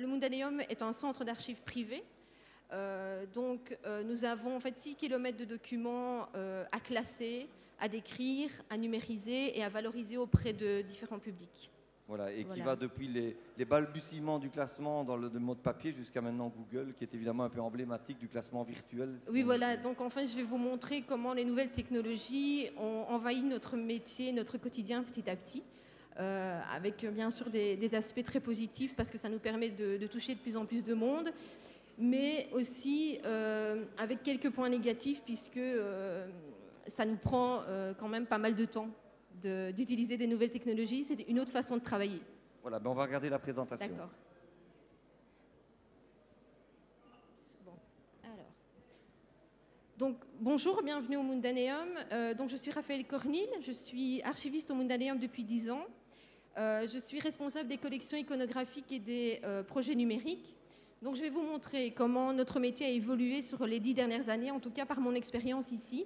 le Mundaneum est un centre d'archives privé. Nous avons en fait 6 km de documents à classer, à décrire, à numériser et à valoriser auprès de différents publics. Voilà, et qui Voilà. va depuis les balbutiements du classement dans le mode papier jusqu'à maintenant Google, qui est évidemment un peu emblématique du classement virtuel. Oui, voilà. Donc, en fait, je vais vous montrer comment les nouvelles technologies ont envahi notre métier, notre quotidien petit à petit, avec bien sûr des aspects très positifs parce que ça nous permet de toucher de plus en plus de monde, mais aussi avec quelques points négatifs puisque ça nous prend quand même pas mal de temps d'utiliser des nouvelles technologies. C'est une autre façon de travailler. Voilà, ben on va regarder la présentation. D'accord. Bon. Alors. Donc, bonjour, bienvenue au Mundaneum. Donc, je suis Raphaël Cornil, je suis archiviste au Mundaneum depuis 10 ans. Je suis responsable des collections iconographiques et des projets numériques. Donc, je vais vous montrer comment notre métier a évolué sur les 10 dernières années, en tout cas par mon expérience ici.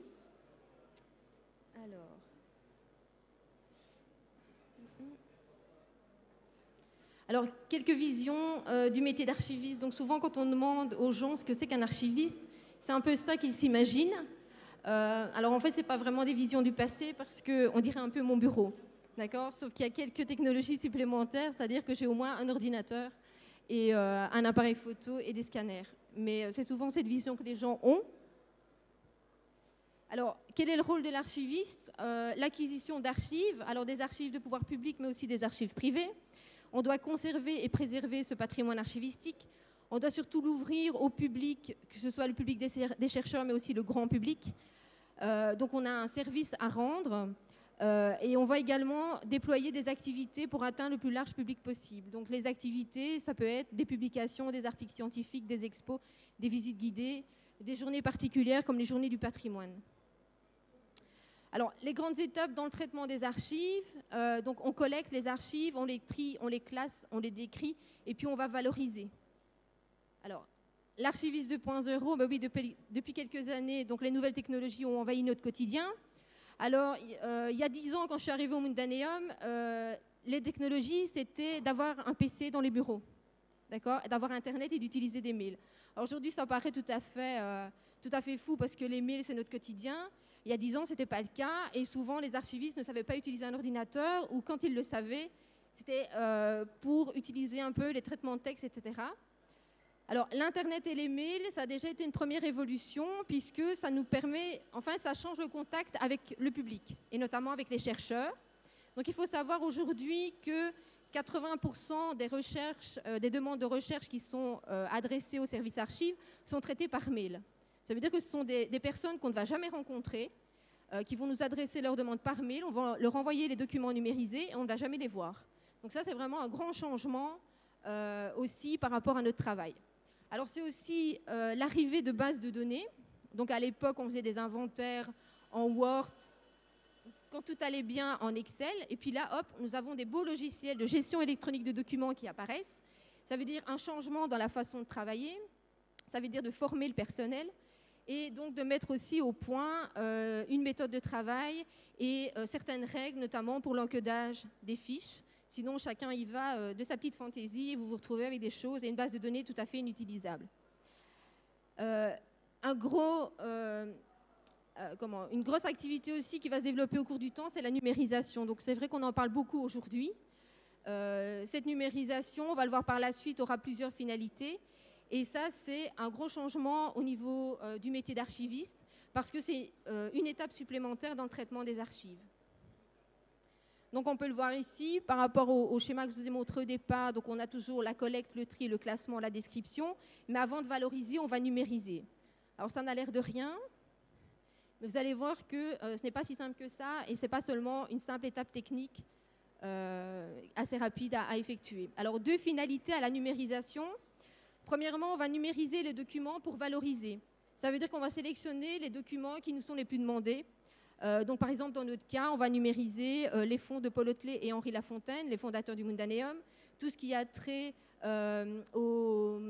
Alors, quelques visions du métier d'archiviste. Donc, souvent, quand on demande aux gens ce que c'est qu'un archiviste, c'est un peu ça qu'ils s'imaginent. Alors, en fait, ce n'est pas vraiment des visions du passé parce qu'on dirait un peu mon bureau. D'accord ? Sauf qu'il y a quelques technologies supplémentaires, c'est-à-dire que j'ai au moins un ordinateur et un appareil photo et des scanners. Mais c'est souvent cette vision que les gens ont. Alors, quel est le rôle de l'archiviste ? L'acquisition d'archives, alors des archives de pouvoir public, mais aussi des archives privées. On doit conserver et préserver ce patrimoine archivistique. On doit surtout l'ouvrir au public, que ce soit le public des chercheurs, mais aussi le grand public. Donc, on a un service à rendre et on va également déployer des activités pour atteindre le plus large public possible. Donc, les activités, ça peut être des publications, des articles scientifiques, des expos, des visites guidées, des journées particulières comme les journées du patrimoine. Alors, les grandes étapes dans le traitement des archives, donc on collecte les archives, on les trie, on les classe, on les décrit, et puis on va valoriser. Alors, l'archiviste 2.0, ben oui, depuis quelques années, donc les nouvelles technologies ont envahi notre quotidien. Alors, il y a 10 ans, quand je suis arrivée au Mundaneum, les technologies, c'était d'avoir un PC dans les bureaux, d'accord, d'avoir Internet et d'utiliser des mails. Alors, aujourd'hui, ça paraît tout à fait fou parce que les mails, c'est notre quotidien. Il y a 10 ans, ce n'était pas le cas et souvent, les archivistes ne savaient pas utiliser un ordinateur ou quand ils le savaient, c'était pour utiliser un peu les traitements de texte, etc. Alors, l'Internet et les mails, ça a déjà été une première évolution puisque ça nous permet, enfin, ça change le contact avec le public et notamment avec les chercheurs. Donc, il faut savoir aujourd'hui que 80% des recherches, des demandes de recherche qui sont adressées au service archives sont traitées par mail. Ça veut dire que ce sont des personnes qu'on ne va jamais rencontrer, qui vont nous adresser leurs demandes par mail, on va leur envoyer les documents numérisés et on ne va jamais les voir. Donc ça, c'est vraiment un grand changement aussi par rapport à notre travail. Alors c'est aussi l'arrivée de bases de données. Donc à l'époque, on faisait des inventaires en Word, quand tout allait bien en Excel. Et puis là, hop, nous avons des beaux logiciels de gestion électronique de documents qui apparaissent. Ça veut dire un changement dans la façon de travailler. Ça veut dire de former le personnel. Et donc de mettre aussi au point une méthode de travail et certaines règles, notamment pour l'encodage des fiches. Sinon, chacun y va de sa petite fantaisie et vous vous retrouvez avec des choses et une base de données tout à fait inutilisable. Une grosse activité aussi qui va se développer au cours du temps, c'est la numérisation. Donc c'est vrai qu'on en parle beaucoup aujourd'hui. Cette numérisation, on va le voir par la suite, aura plusieurs finalités. Et ça, c'est un gros changement au niveau du métier d'archiviste parce que c'est une étape supplémentaire dans le traitement des archives. Donc, on peut le voir ici par rapport au schéma que je vous ai montré au départ. Donc, on a toujours la collecte, le tri, le classement, la description. Mais avant de valoriser, on va numériser. Alors, ça n'a l'air de rien. Mais vous allez voir que ce n'est pas si simple que ça et ce n'est pas seulement une simple étape technique assez rapide à effectuer. Alors, deux finalités à la numérisation. Premièrement, on va numériser les documents pour valoriser. Ça veut dire qu'on va sélectionner les documents qui nous sont les plus demandés. Donc, par exemple, dans notre cas, on va numériser les fonds de Paul Hotelet et Henri Lafontaine, les fondateurs du Mundaneum, tout ce qui a trait au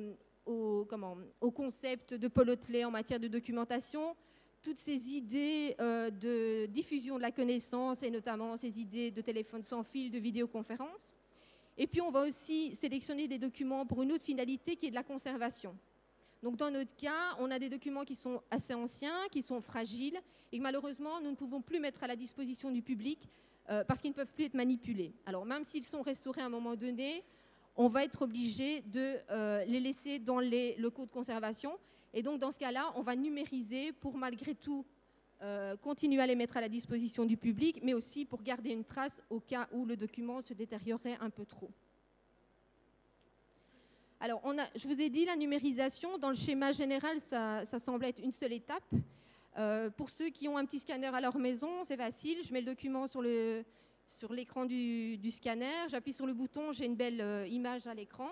concept de Paul Hotelet en matière de documentation, toutes ces idées de diffusion de la connaissance et notamment ces idées de téléphone sans fil, de vidéoconférence. Et puis, on va aussi sélectionner des documents pour une autre finalité qui est de la conservation. Donc, dans notre cas, on a des documents qui sont assez anciens, qui sont fragiles, et que malheureusement, nous ne pouvons plus mettre à la disposition du public parce qu'ils ne peuvent plus être manipulés. Alors, même s'ils sont restaurés à un moment donné, on va être obligé de les laisser dans les locaux de conservation. Et donc, dans ce cas-là, on va numériser pour, malgré tout, continuer à les mettre à la disposition du public, mais aussi pour garder une trace au cas où le document se détériorerait un peu trop. Alors, je vous ai dit, la numérisation, dans le schéma général, ça semble être une seule étape. Pour ceux qui ont un petit scanner à leur maison, c'est facile. Je mets le document sur l'écran du scanner, j'appuie sur le bouton, j'ai une belle image à l'écran.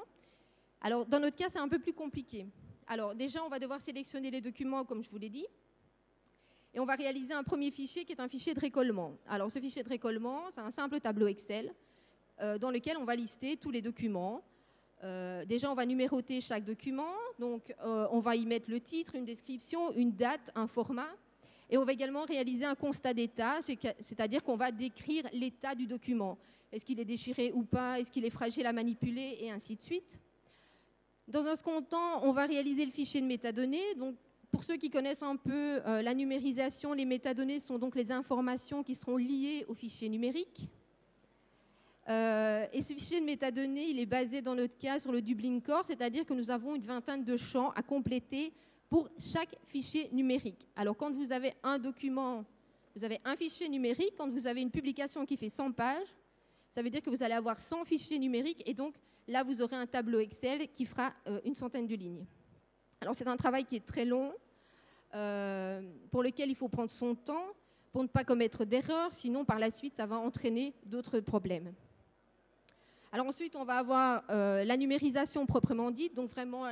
Alors, dans notre cas, c'est un peu plus compliqué. Alors, déjà, on va devoir sélectionner les documents, comme je vous l'ai dit. Et on va réaliser un premier fichier qui est un fichier de récollement. Alors, ce fichier de récollement, c'est un simple tableau Excel dans lequel on va lister tous les documents. Déjà, on va numéroter chaque document. Donc, on va y mettre le titre, une description, une date, un format. Et on va également réaliser un constat d'état, c'est-à-dire qu'on va décrire l'état du document. Est-ce qu'il est déchiré ou pas? Est-ce qu'il est fragile à manipuler? Et ainsi de suite. Dans un second temps, on va réaliser le fichier de métadonnées. Donc, pour ceux qui connaissent un peu la numérisation, les métadonnées sont donc les informations qui seront liées au fichier numérique. Et ce fichier de métadonnées, il est basé dans notre cas sur le Dublin Core, c'est-à-dire que nous avons une vingtaine de champs à compléter pour chaque fichier numérique. Alors, quand vous avez un document, vous avez un fichier numérique. Quand vous avez une publication qui fait 100 pages, ça veut dire que vous allez avoir 100 fichiers numériques. Et donc, là, vous aurez un tableau Excel qui fera une centaine de lignes. Alors, c'est un travail qui est très long, pour lequel il faut prendre son temps pour ne pas commettre d'erreurs. Sinon, par la suite, ça va entraîner d'autres problèmes. Alors ensuite, on va avoir la numérisation proprement dite, donc vraiment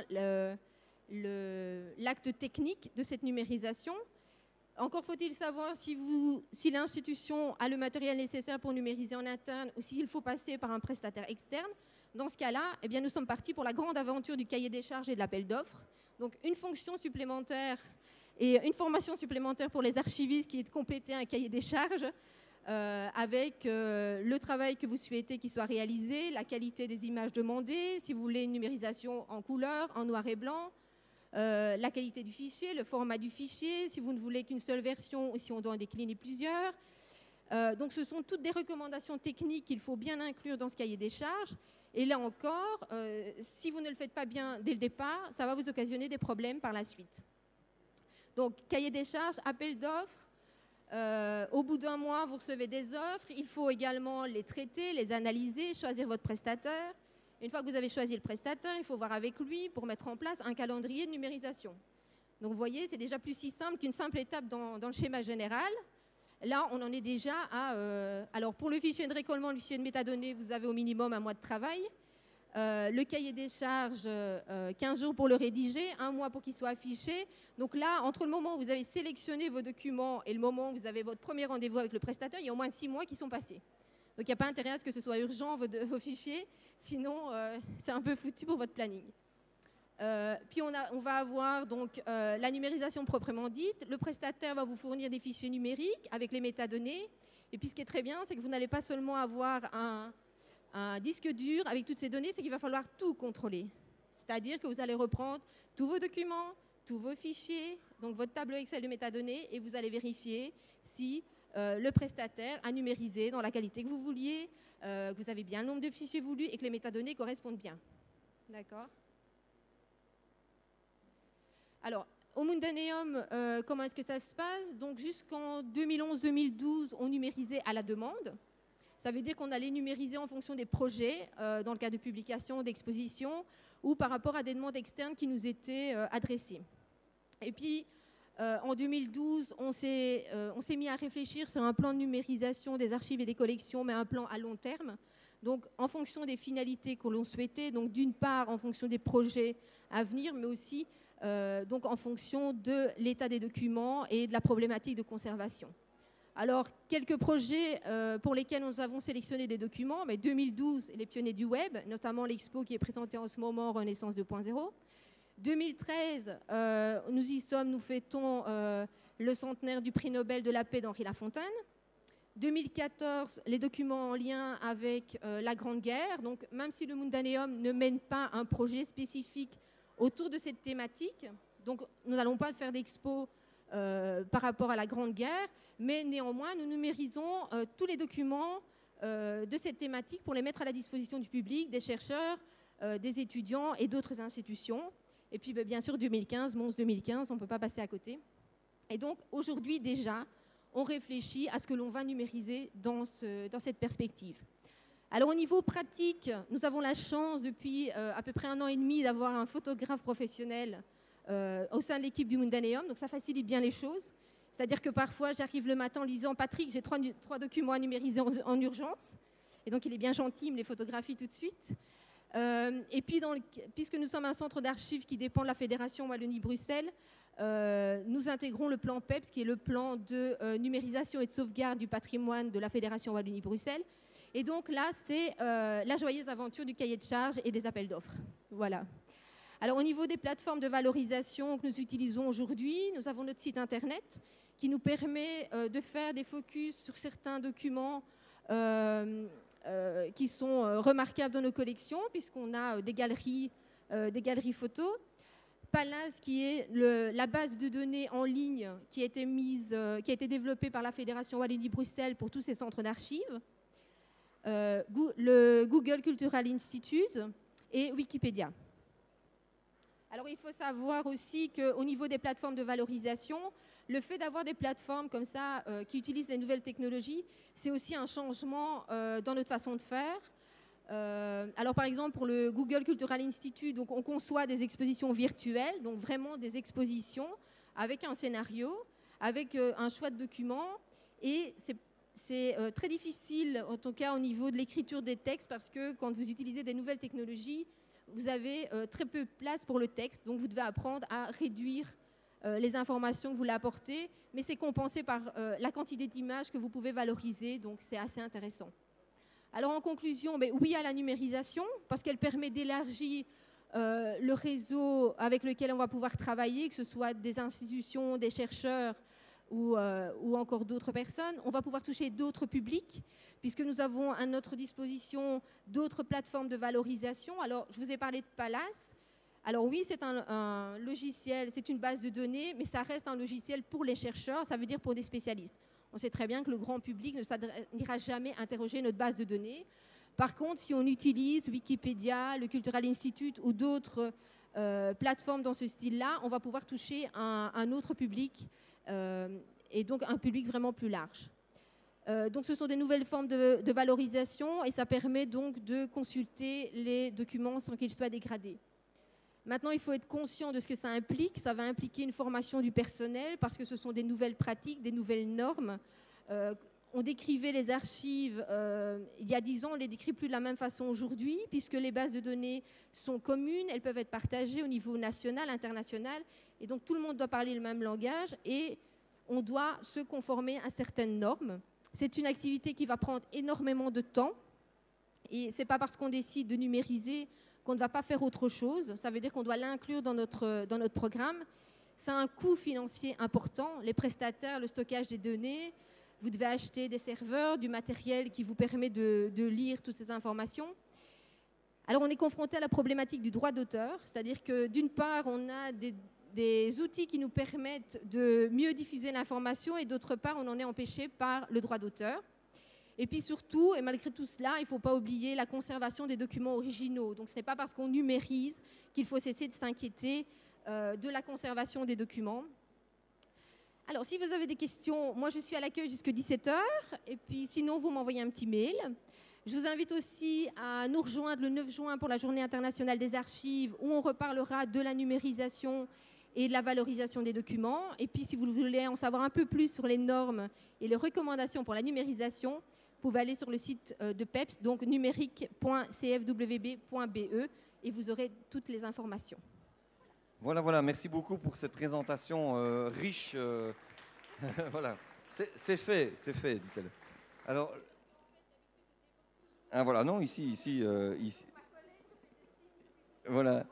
l'acte technique de cette numérisation. Encore faut-il savoir si l'institution a le matériel nécessaire pour numériser en interne ou s'il faut passer par un prestataire externe. Dans ce cas-là, eh bien, nous sommes partis pour la grande aventure du cahier des charges et de l'appel d'offres. Donc une fonction supplémentaire et une formation supplémentaire pour les archivistes qui est de compléter un cahier des charges avec le travail que vous souhaitez qu'il soit réalisé, la qualité des images demandées, si vous voulez une numérisation en couleur, en noir et blanc, la qualité du fichier, le format du fichier, si vous ne voulez qu'une seule version ou si on doit en décliner plusieurs. Donc ce sont toutes des recommandations techniques qu'il faut bien inclure dans ce cahier des charges. Et là encore, si vous ne le faites pas bien dès le départ, ça va vous occasionner des problèmes par la suite. Donc cahier des charges, appel d'offres. Au bout d'un mois, vous recevez des offres. Il faut également les traiter, les analyser, choisir votre prestataire. Une fois que vous avez choisi le prestataire, il faut voir avec lui pour mettre en place un calendrier de numérisation. Donc vous voyez, c'est déjà plus si simple qu'une simple étape dans le schéma général. Là, on en est déjà à... alors pour le fichier de récollement, le fichier de métadonnées, vous avez au minimum un mois de travail. Le cahier des charges, 15 jours pour le rédiger, 1 mois pour qu'il soit affiché. Donc là, entre le moment où vous avez sélectionné vos documents et le moment où vous avez votre premier rendez-vous avec le prestataire, il y a au moins 6 mois qui sont passés. Donc il n'y a pas intérêt à ce que ce soit urgent vos fichiers, sinon c'est un peu foutu pour votre planning. Puis on va avoir donc la numérisation proprement dite. Le prestataire va vous fournir des fichiers numériques avec les métadonnées. Et puis ce qui est très bien, c'est que vous n'allez pas seulement avoir un disque dur avec toutes ces données, c'est qu'il va falloir tout contrôler. C'est-à-dire que vous allez reprendre tous vos documents, tous vos fichiers, donc votre tableau Excel de métadonnées, et vous allez vérifier si le prestataire a numérisé dans la qualité que vous vouliez, que vous avez bien le nombre de fichiers voulus et que les métadonnées correspondent bien. D'accord ? Alors, au Mundaneum, comment est-ce que ça se passe? Donc, jusqu'en 2011-2012, on numérisait à la demande. Ça veut dire qu'on allait numériser en fonction des projets, dans le cas de publication, d'exposition, ou par rapport à des demandes externes qui nous étaient adressées. Et puis, en 2012, on s'est mis à réfléchir sur un plan de numérisation des archives et des collections, mais un plan à long terme. Donc, en fonction des finalités que l'on souhaitait, donc d'une part en fonction des projets à venir, mais aussi donc en fonction de l'état des documents et de la problématique de conservation. Alors, quelques projets pour lesquels nous avons sélectionné des documents, mais 2012, les pionniers du web, notamment l'expo qui est présentée en ce moment, Renaissance 2.0. 2013, nous y sommes, nous fêtons le centenaire du prix Nobel de la paix d'Henri Lafontaine. 2014, les documents en lien avec la Grande Guerre. Donc, même si le Mundaneum ne mène pas un projet spécifique autour de cette thématique, donc nous n'allons pas faire d'expo par rapport à la Grande Guerre, mais néanmoins, nous numérisons tous les documents de cette thématique pour les mettre à la disposition du public, des chercheurs, des étudiants et d'autres institutions. Et puis, bien sûr, 2015, Mons 2015, on ne peut pas passer à côté. Et donc, aujourd'hui déjà, on réfléchit à ce que l'on va numériser dans cette perspective. Alors, au niveau pratique, nous avons la chance, depuis à peu près 1 an et demi, d'avoir un photographe professionnel au sein de l'équipe du Mundaneum. Donc, ça facilite bien les choses. C'est-à-dire que parfois, j'arrive le matin en lisant « Patrick, j'ai 3 documents à numériser en urgence ». Et donc, il est bien gentil, il me les photographie tout de suite. Et puis, puisque nous sommes un centre d'archives qui dépend de la Fédération Wallonie-Bruxelles, nous intégrons le plan PEPS, qui est le plan de numérisation et de sauvegarde du patrimoine de la Fédération Wallonie-Bruxelles. Et donc là, c'est la joyeuse aventure du cahier de charges et des appels d'offres. Voilà. Alors, au niveau des plateformes de valorisation que nous utilisons aujourd'hui, nous avons notre site internet qui nous permet de faire des focus sur certains documents qui sont remarquables dans nos collections, puisqu'on a des galeries photos. Palas, qui est la base de données en ligne qui a été développée par la Fédération Wallonie-Bruxelles pour tous ces centres d'archives. Le Google Cultural Institute et Wikipédia. Alors, il faut savoir aussi qu'au niveau des plateformes de valorisation, le fait d'avoir des plateformes comme ça qui utilisent les nouvelles technologies, c'est aussi un changement dans notre façon de faire. Alors, par exemple, pour le Google Cultural Institute, donc, on conçoit des expositions virtuelles, donc vraiment des expositions avec un scénario, avec un choix de documents. Et c'est très difficile, en tout cas au niveau de l'écriture des textes, parce que quand vous utilisez des nouvelles technologies, vous avez très peu de place pour le texte, donc vous devez apprendre à réduire les informations que vous voulez apporter, mais c'est compensé par la quantité d'images que vous pouvez valoriser, donc c'est assez intéressant. Alors en conclusion, oui à la numérisation, parce qu'elle permet d'élargir le réseau avec lequel on va pouvoir travailler, que ce soit des institutions, des chercheurs ou encore d'autres personnes. On va pouvoir toucher d'autres publics, puisque nous avons à notre disposition d'autres plateformes de valorisation. Alors, je vous ai parlé de Palas. Alors oui, c'est un logiciel, c'est une base de données, mais ça reste un logiciel pour les chercheurs, ça veut dire pour des spécialistes. On sait très bien que le grand public n'ira jamais interroger notre base de données. Par contre, si on utilise Wikipédia, le Cultural Institute ou d'autres plateformes dans ce style-là, on va pouvoir toucher un autre public et donc un public vraiment plus large. Donc ce sont des nouvelles formes de valorisation et ça permet donc de consulter les documents sans qu'ils soient dégradés. Maintenant, il faut être conscient de ce que ça implique. Ça va impliquer une formation du personnel parce que ce sont des nouvelles pratiques, des nouvelles normes. On décrivait les archives il y a 10 ans, on ne les décrit plus de la même façon aujourd'hui puisque les bases de données sont communes, elles peuvent être partagées au niveau national, international et donc tout le monde doit parler le même langage et on doit se conformer à certaines normes. C'est une activité qui va prendre énormément de temps et ce n'est pas parce qu'on décide de numériser qu'on ne va pas faire autre chose. Ça veut dire qu'on doit l'inclure dans notre programme. Ça a un coût financier important, les prestataires, le stockage des données. Vous devez acheter des serveurs, du matériel qui vous permet de lire toutes ces informations. Alors, on est confronté à la problématique du droit d'auteur, c'est-à-dire que d'une part, on a des outils qui nous permettent de mieux diffuser l'information et d'autre part, on en est empêché par le droit d'auteur. Et puis surtout, et malgré tout cela, il ne faut pas oublier la conservation des documents originaux. Donc ce n'est pas parce qu'on numérise qu'il faut cesser de s'inquiéter de la conservation des documents. Alors si vous avez des questions, moi je suis à l'accueil jusqu'à 17h, et puis sinon vous m'envoyez un petit mail. Je vous invite aussi à nous rejoindre le 9 juin pour la Journée internationale des archives, où on reparlera de la numérisation et de la valorisation des documents. Et puis si vous voulez en savoir un peu plus sur les normes et les recommandations pour la numérisation, vous pouvez aller sur le site de PEPS, donc numérique.cfwb.be, et vous aurez toutes les informations. Voilà, merci beaucoup pour cette présentation riche. Voilà, c'est fait, dit-elle. Alors, voilà, non, ici. Voilà.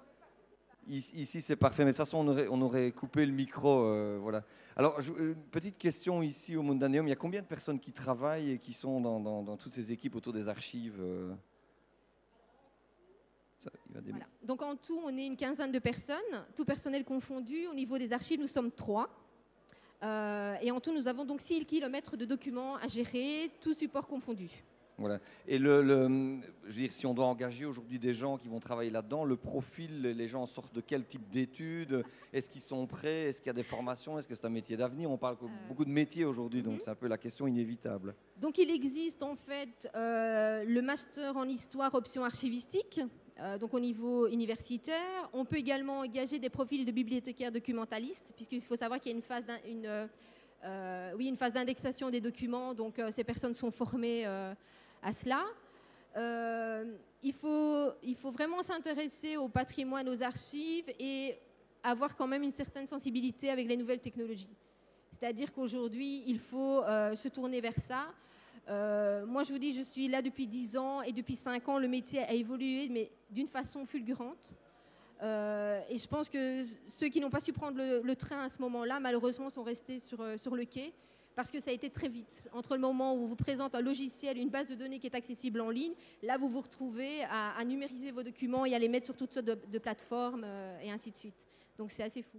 Ici, c'est parfait. Mais de toute façon, on aurait coupé le micro. Voilà. Alors, une petite question ici au Mundaneum. Il y a combien de personnes qui travaillent et qui sont dans toutes ces équipes autour des archives Voilà. Donc en tout, on est une quinzaine de personnes, tout personnel confondu. Au niveau des archives, nous sommes 3. Et en tout, nous avons donc 6 kilomètres de documents à gérer, tout support confondu. Voilà. Et je veux dire, si on doit engager aujourd'hui des gens qui vont travailler là-dedans, le profil, les gens sortent de quel type d'études? Est-ce qu'ils sont prêts? Est-ce qu'il y a des formations? Est-ce que c'est un métier d'avenir? On parle beaucoup de métiers aujourd'hui, donc c'est un peu la question inévitable. Donc il existe en fait le master en histoire option archivistique, donc au niveau universitaire. On peut également engager des profils de bibliothécaires documentalistes, puisqu'il faut savoir qu'il y a une phase d'indexation des documents, donc ces personnes sont formées à cela. Il faut vraiment s'intéresser au patrimoine, aux archives et avoir quand même une certaine sensibilité avec les nouvelles technologies. C'est-à-dire qu'aujourd'hui, il faut se tourner vers ça. Moi, je vous dis, je suis là depuis 10 ans et depuis 5 ans, le métier a évolué, mais d'une façon fulgurante. Et je pense que ceux qui n'ont pas su prendre le train à ce moment-là, malheureusement, sont restés sur le quai parce que ça a été très vite. Entre le moment où on vous présente un logiciel, une base de données qui est accessible en ligne, là, vous vous retrouvez à numériser vos documents et à les mettre sur toutes sortes de plateformes et ainsi de suite. Donc, c'est assez fou.